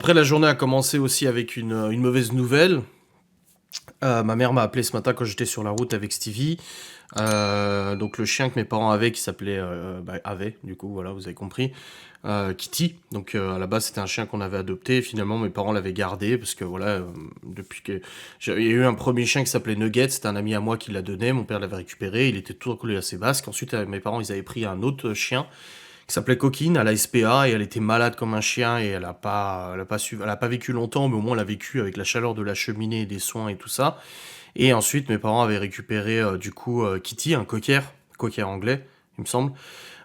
Après, la journée a commencé aussi avec une mauvaise nouvelle. Ma mère m'a appelé ce matin quand j'étais sur la route avec Stevie. Donc le chien que mes parents avaient, qui s'appelait Ave, du coup, voilà, vous avez compris. Kitty. Donc à la base, c'était un chien qu'on avait adopté. Finalement, mes parents l'avaient gardé parce que voilà, depuis que j'avais eu un premier chien qui s'appelait Nugget, c'était un ami à moi qui l'a donné. Mon père l'avait récupéré. Il était tout collé à ses basques. Ensuite, mes parents, ils avaient pris un autre chien qui s'appelait Coquine à la SPA et elle était malade comme un chien et elle a pas vécu longtemps, mais au moins elle a vécu avec la chaleur de la cheminée et des soins et tout ça. Et ensuite, mes parents avaient récupéré Kitty, un cocker anglais, il me semble.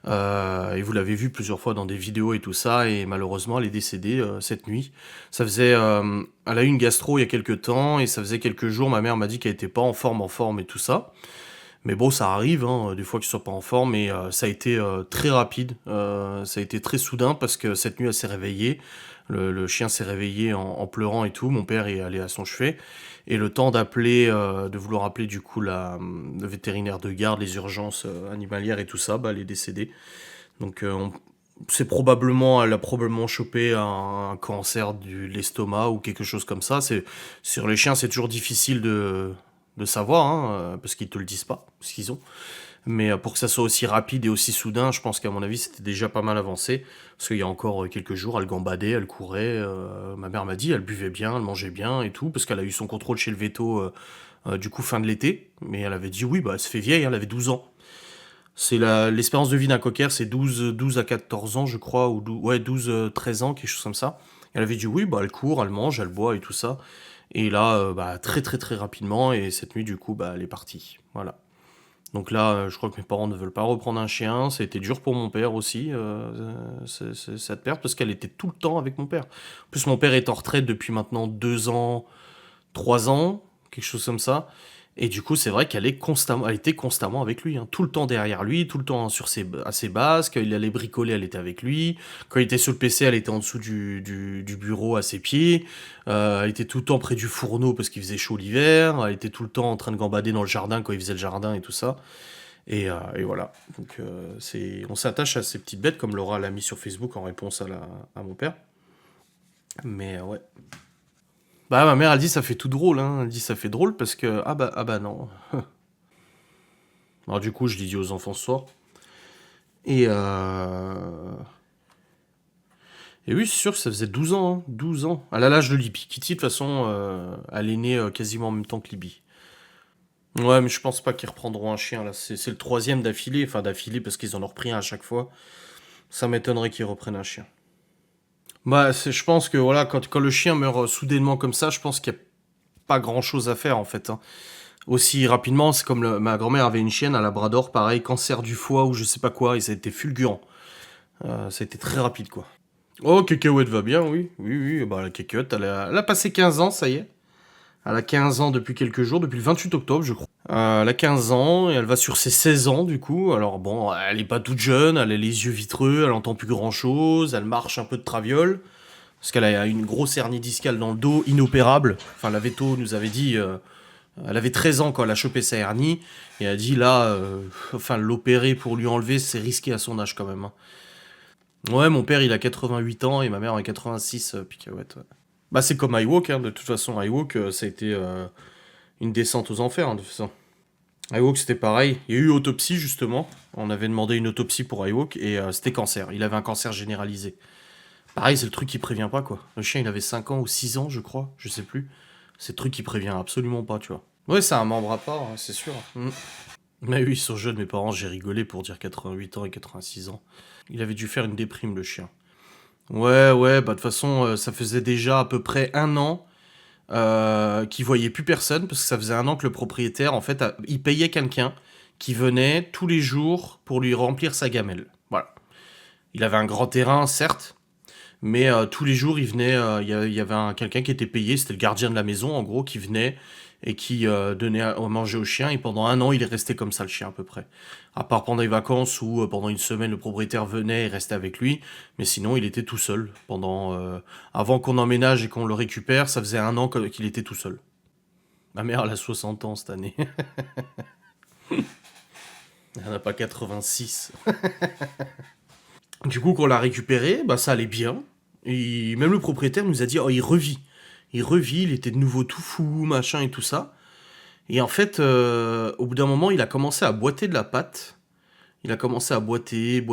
Et vous l'avez vu plusieurs fois dans des vidéos et tout ça, et malheureusement, elle est décédée cette nuit. Elle a eu une gastro il y a quelques temps, et ça faisait quelques jours, ma mère m'a dit qu'elle était pas en forme et tout ça. Mais bon, ça arrive, hein, des fois qu'ils soient pas en forme, mais ça a été très rapide, ça a été très soudain parce que cette nuit, elle s'est réveillée. Le chien s'est réveillé en pleurant et tout. Mon père est allé à son chevet. Et le temps de vouloir appeler du coup le vétérinaire de garde, les urgences animalières et tout ça, bah, elle est décédée. Donc elle a probablement chopé un cancer de l'estomac ou quelque chose comme ça. Sur les chiens, c'est toujours difficile de savoir, hein, parce qu'ils te le disent pas, ce qu'ils ont. Mais pour que ça soit aussi rapide et aussi soudain, je pense qu'à mon avis, c'était déjà pas mal avancé. Parce qu'il y a encore quelques jours, elle gambadait, elle courait. Ma mère m'a dit, elle buvait bien, elle mangeait bien et tout, parce qu'elle a eu son contrôle chez le veto, du coup, fin de l'été. Mais elle avait dit, oui, bah, elle se fait vieille, hein, elle avait 12 ans. L'espérance de vie d'un cocker, c'est 12 à 14 ans, je crois, ou 12, ouais, 12, 13 ans, quelque chose comme ça. Elle avait dit, oui, bah, elle court, elle mange, elle boit et tout ça. Et là, bah, très très très rapidement, et cette nuit, du coup, bah, elle est partie. Voilà. Donc là, je crois que mes parents ne veulent pas reprendre un chien. Ça a été dur pour mon père aussi, cette perte, parce qu'elle était tout le temps avec mon père. En plus, mon père est en retraite depuis maintenant 2 ans, 3 ans, quelque chose comme ça. Et du coup, c'est vrai elle était constamment avec lui, hein, tout le temps derrière lui, tout le temps à ses bases. Quand il allait bricoler, elle était avec lui. Quand il était sur le PC, elle était en dessous du bureau à ses pieds. Elle était tout le temps près du fourneau parce qu'il faisait chaud l'hiver. Elle était tout le temps en train de gambader dans le jardin quand il faisait le jardin et tout ça. Et voilà. Donc, on s'attache à ces petites bêtes, comme Laura l'a mis sur Facebook en réponse à mon père. Mais ouais. Bah, ma mère, elle dit ça fait tout drôle, hein. Elle dit ça fait drôle parce que. Ah bah non. Alors, du coup, je l'ai dit aux enfants ce soir. Et, euh... Et oui, c'est sûr que ça faisait 12 ans, hein, 12 ans. Elle a l'âge de Libby. Kitty, de toute façon, elle est née quasiment en même temps que Libby. Ouais, mais je pense pas qu'ils reprendront un chien, là. C'est le troisième d'affilée. Enfin, d'affilée parce qu'ils en ont repris un à chaque fois. Ça m'étonnerait qu'ils reprennent un chien. Bah, je pense que voilà, quand le chien meurt soudainement comme ça, je pense qu'il n'y a pas grand chose à faire en fait, hein. Aussi rapidement, c'est comme ma grand-mère avait une chienne, un labrador, pareil, cancer du foie ou je sais pas quoi, et ça a été fulgurant. Ça a été très rapide, quoi. Oh, Cacahuète va bien, oui. Oui, oui, bah la Cacahuète, elle a passé 15 ans, ça y est. Elle a 15 ans depuis quelques jours, depuis le 28 octobre, je crois. Elle a 15 ans et elle va sur ses 16 ans, du coup. Alors bon, elle est pas toute jeune, elle a les yeux vitreux, elle entend plus grand-chose, elle marche un peu de traviole. Parce qu'elle a une grosse hernie discale dans le dos, inopérable. Enfin, la veto nous avait dit... elle avait 13 ans quand elle a chopé sa hernie. Et elle a dit là, enfin, l'opérer pour lui enlever, c'est risqué à son âge quand même, hein. Ouais, mon père il a 88 ans et ma mère en a 86, Picaouette. Ouais. Bah, c'est comme iWalk, hein. De toute façon, iWalk, ça a été une descente aux enfers, hein, de toute façon. iWalk, c'était pareil. Il y a eu autopsie, justement. On avait demandé une autopsie pour iWalk et c'était cancer. Il avait un cancer généralisé. Pareil, c'est le truc qui prévient pas, quoi. Le chien, il avait 5 ans ou 6 ans, je crois. Je sais plus. C'est le truc qui prévient absolument pas, tu vois. Ouais, c'est un membre à part, hein, c'est sûr. Mm. Mais oui, ils sont jeunes, mes parents, j'ai rigolé pour dire 88 ans et 86 ans. Il avait dû faire une déprime, le chien. Ouais, ouais, bah de toute façon, ça faisait déjà à peu près un an qu'il voyait plus personne, parce que ça faisait un an que le propriétaire, en fait, il payait quelqu'un qui venait tous les jours pour lui remplir sa gamelle. Voilà. Il avait un grand terrain, certes, mais tous les jours, il venait, il y avait quelqu'un qui était payé, c'était le gardien de la maison, en gros, qui venait et qui donnait à manger au chien. Et pendant un an, il est resté comme ça, le chien, à peu près. À part pendant les vacances où, pendant une semaine, le propriétaire venait et restait avec lui. Mais sinon, il était tout seul. Avant qu'on emménage et qu'on le récupère, ça faisait un an qu'il était tout seul. Ma mère, elle a 60 ans cette année. Elle n'a pas 86. Du coup, quand on l'a récupéré, bah, ça allait bien. Et même le propriétaire nous a dit, oh, il revit. Il revit, il était de nouveau tout fou, machin et tout ça. Et en fait, au bout d'un moment, il a commencé à boiter de la pâte. Il a commencé à boiter.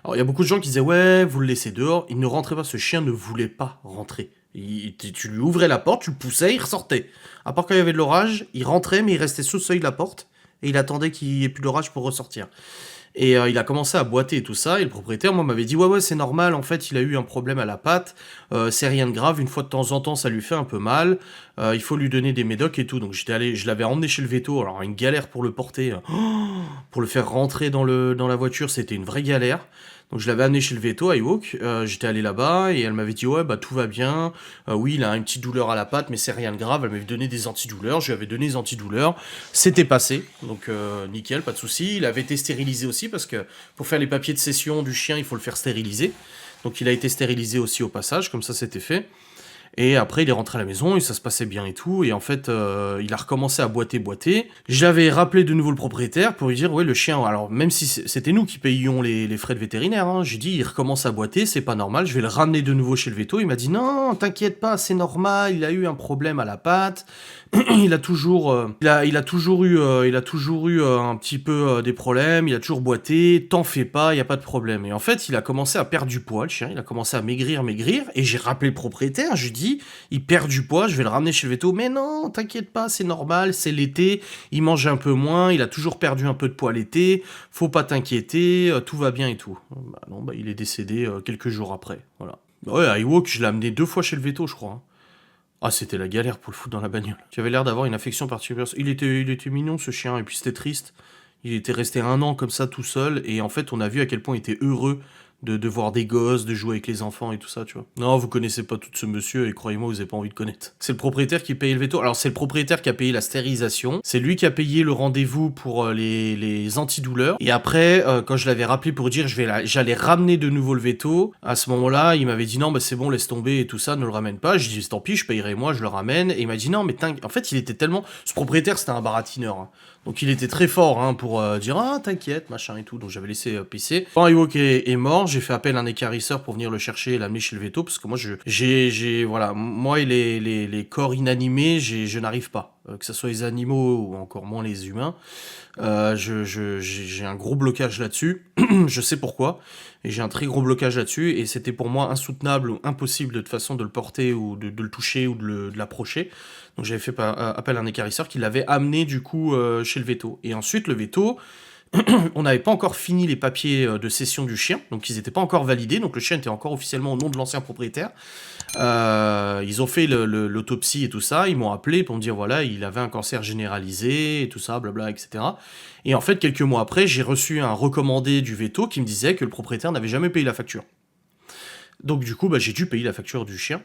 Alors, il y a beaucoup de gens qui disaient, ouais, vous le laissez dehors. Il ne rentrait pas, ce chien ne voulait pas rentrer. Tu lui ouvrais la porte, tu le poussais, il ressortait. À part quand il y avait de l'orage, il rentrait, mais il restait sous le seuil de la porte. Et il attendait qu'il n'y ait plus d'orage pour ressortir. Et il a commencé à boiter et tout ça, et le propriétaire, moi, m'avait dit, ouais, c'est normal, en fait, il a eu un problème à la patte, c'est rien de grave, une fois de temps en temps, ça lui fait un peu mal, il faut lui donner des médocs et tout. Donc je l'avais emmené chez le veto, alors une galère pour le porter, pour le faire rentrer dans la voiture, c'était une vraie galère. Donc je l'avais amené chez le veto à Ewok, j'étais allé là-bas, et elle m'avait dit, ouais, bah tout va bien, oui, il a une petite douleur à la patte, mais c'est rien de grave, elle m'avait donné des antidouleurs, je lui avais donné des antidouleurs, c'était passé, donc nickel, pas de souci. Il avait été stérilisé aussi, parce que pour faire les papiers de cession du chien, il faut le faire stériliser. Donc il a été stérilisé aussi au passage, comme ça c'était fait. Et après, il est rentré à la maison et ça se passait bien et tout. Et en fait, il a recommencé à boiter. J'avais rappelé de nouveau le propriétaire pour lui dire, ouais, le chien, alors même si c'était nous qui payions les frais de vétérinaire, hein, j'ai dit, il recommence à boiter, c'est pas normal, je vais le ramener de nouveau chez le veto. Il m'a dit, non, t'inquiète pas, c'est normal, il a eu un problème à la patte. Il a toujours eu un petit peu des problèmes, il a toujours boité, t'en fais pas, il y a pas de problème. Et en fait, il a commencé à perdre du poids, le chien, il a commencé à maigrir, et j'ai rappelé le propriétaire, je lui dis, il perd du poids, je vais le ramener chez le veto, mais non, t'inquiète pas, c'est normal, c'est l'été, il mange un peu moins, il a toujours perdu un peu de poids l'été, faut pas t'inquiéter, tout va bien et tout. Bah non, il est décédé quelques jours après, voilà. Ouais, à Ewok, je l'ai amené 2 fois chez le veto, je crois, hein. Ah, c'était la galère pour le foutre dans la bagnole. Tu avais l'air d'avoir une affection particulière. Il était mignon, ce chien, et puis c'était triste. Il était resté 1 an comme ça, tout seul, et en fait, on a vu à quel point il était heureux de voir des gosses, de jouer avec les enfants et tout ça, tu vois. Non, vous connaissez pas tout ce monsieur, et croyez-moi, vous avez pas envie de connaître. C'est le propriétaire qui payait le veto. Alors, c'est le propriétaire qui a payé la stérilisation. C'est lui qui a payé le rendez-vous pour les antidouleurs. Et après, quand je l'avais rappelé pour dire j'allais ramener de nouveau le veto, à ce moment-là, il m'avait dit non, bah c'est bon, laisse tomber et tout ça, ne le ramène pas. Je dis tant pis, je payerai moi, je le ramène. Et il m'a dit non, mais en fait, il était tellement. Ce propriétaire, c'était un baratineur, hein. Donc il était très fort, hein, pour dire ah t'inquiète machin et tout. Donc j'avais laissé pisser. Quand Ewok est mort, j'ai fait appel à un équarrisseur pour venir le chercher et l'amener chez le veto parce que moi voilà, moi et les corps inanimés, je n'arrive pas. Que ce soit les animaux ou encore moins les humains. J'ai un gros blocage là-dessus. Je sais pourquoi. Et j'ai un très gros blocage là-dessus. Et c'était pour moi insoutenable ou impossible de toute façon de le porter ou de le toucher ou de l'approcher. Donc j'avais fait appel à un équarisseur qui l'avait amené du coup chez le veto. Et ensuite le veto, on n'avait pas encore fini les papiers de cession du chien, donc ils n'étaient pas encore validés, donc le chien était encore officiellement au nom de l'ancien propriétaire. Ils ont fait l'autopsie et tout ça, ils m'ont appelé pour me dire voilà, il avait un cancer généralisé et tout ça, blabla, etc. Et en fait, quelques mois après, j'ai reçu un recommandé du veto qui me disait que le propriétaire n'avait jamais payé la facture. Donc du coup, j'ai dû payer la facture du chien.